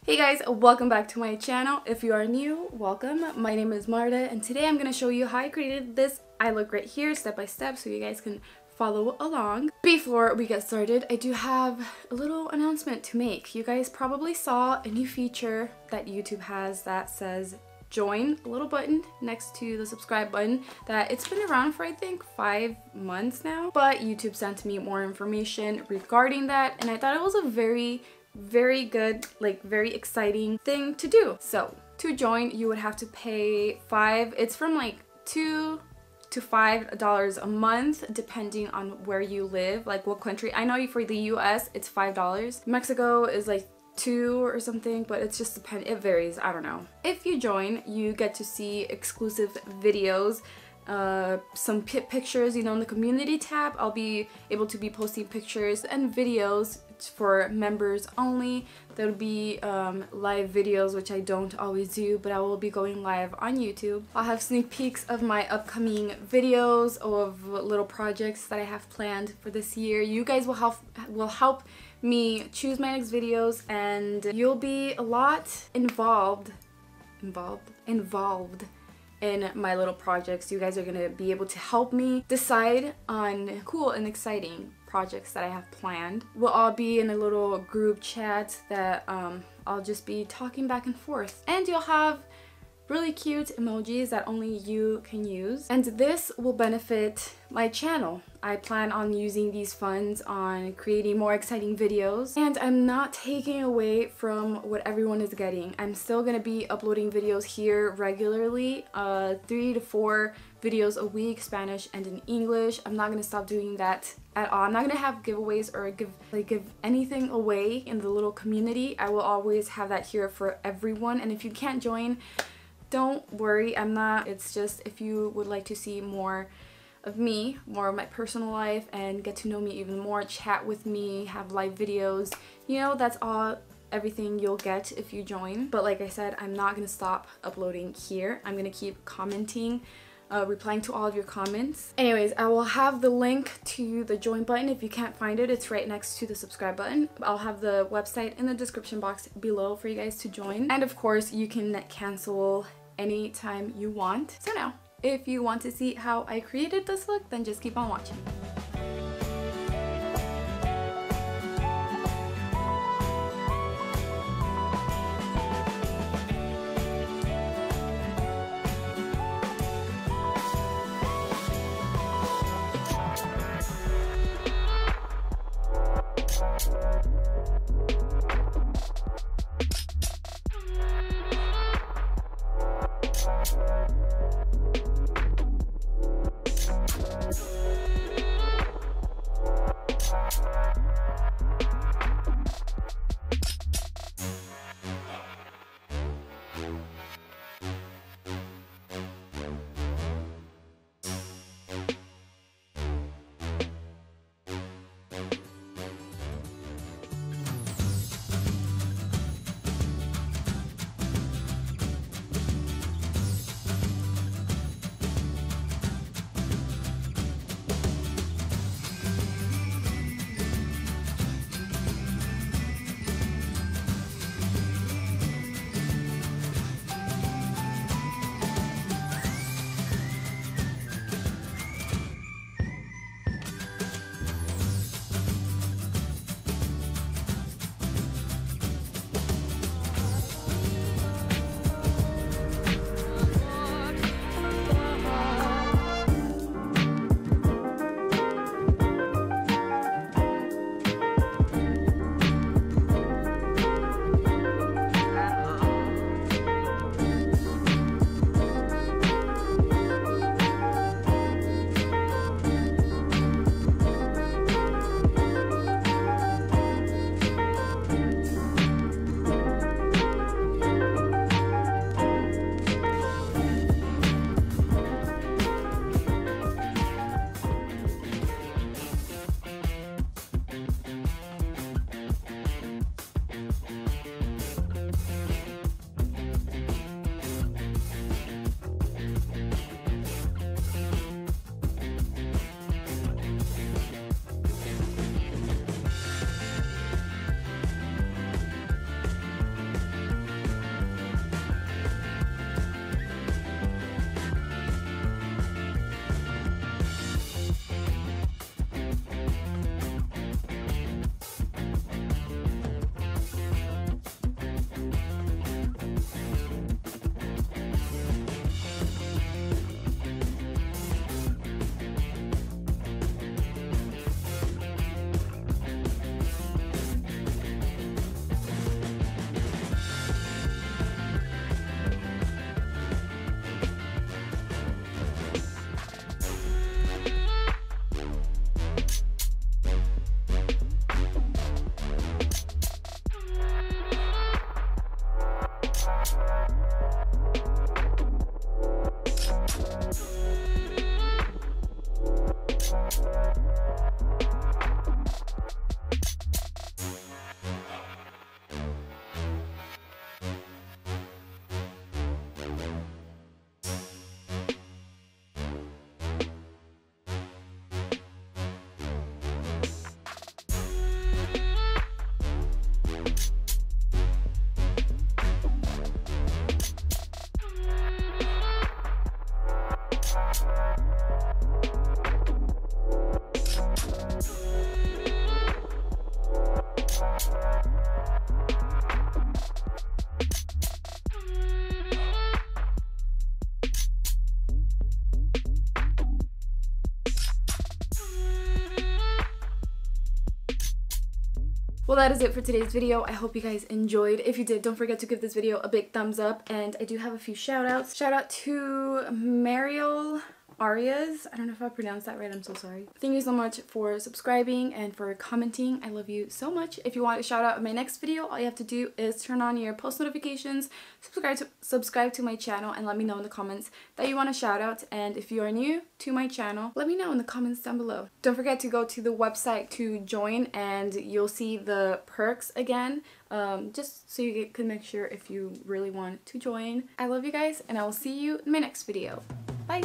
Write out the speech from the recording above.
Hey guys, welcome back to my channel. If you are new, welcome. My name is Marta and today I'm going to show you how I created this eye look right here step by step so you guys can follow along. Before we get started, I do have a little announcement to make. You guys probably saw a new feature that YouTube has that says join, a little button next to the subscribe button that it's been around for I think 5 months now, but YouTube sent me more information regarding that and I thought it was a very good, like very exciting thing to do. So to join you would have to pay it's from like $2 to $5 a month depending on where you live, like what country. I know for the US it's $5. Mexico is like $2 or something, but it's just it varies, I don't know. If you join, you get to see exclusive videos, some pictures, you know, in the community tab. I'll be able to be posting pictures and videos for members only. There'll be live videos, which I don't always do, but I will be going live on YouTube. I'll have sneak peeks of my upcoming videos of little projects that I have planned for this year. You guys will help me choose my next videos and you'll be a lot involved in my little projects. You guys are gonna be able to help me decide on cool and exciting projects that I have planned. We'll all be in a little group chat that I'll just be talking back and forth. And you'll have really cute emojis that only you can use. And this will benefit my channel. I plan on using these funds on creating more exciting videos. And I'm not taking away from what everyone is getting. I'm still gonna be uploading videos here regularly, 3 to 4 videos a week, Spanish and in English. I'm not gonna stop doing that at all. I'm not gonna have giveaways or give anything away in the little community. I will always have that here for everyone. And if you can't join, don't worry, it's just if you would like to see more of me, more of my personal life and get to know me even more, chat with me, have live videos, you know, that's everything you'll get if you join. But like I said, I'm not gonna stop uploading here. I'm gonna keep commenting, replying to all of your comments. Anyways, I will have the link to the join button. If you can't find it, it's right next to the subscribe button. I'll have the website in the description box below for you guys to join. And of course, you can cancel anytime you want. So now, if you want to see how I created this look, then just keep on watching. Well, that is it for today's video. I hope you guys enjoyed. If you did, don't forget to give this video a big thumbs up. And I do have a few shout outs. Shout out to Mariel Arias. I don't know if I pronounced that right. I'm so sorry. Thank you so much for subscribing and for commenting. I love you so much. If you want a shout out in my next video, all you have to do is turn on your post notifications, subscribe to my channel, and let me know in the comments that you want a shout out. And if you are new to my channel, let me know in the comments down below. Don't forget to go to the website to join, and you'll see the perks again, just so you can make sure if you really want to join. I love you guys, and I will see you in my next video. Bye!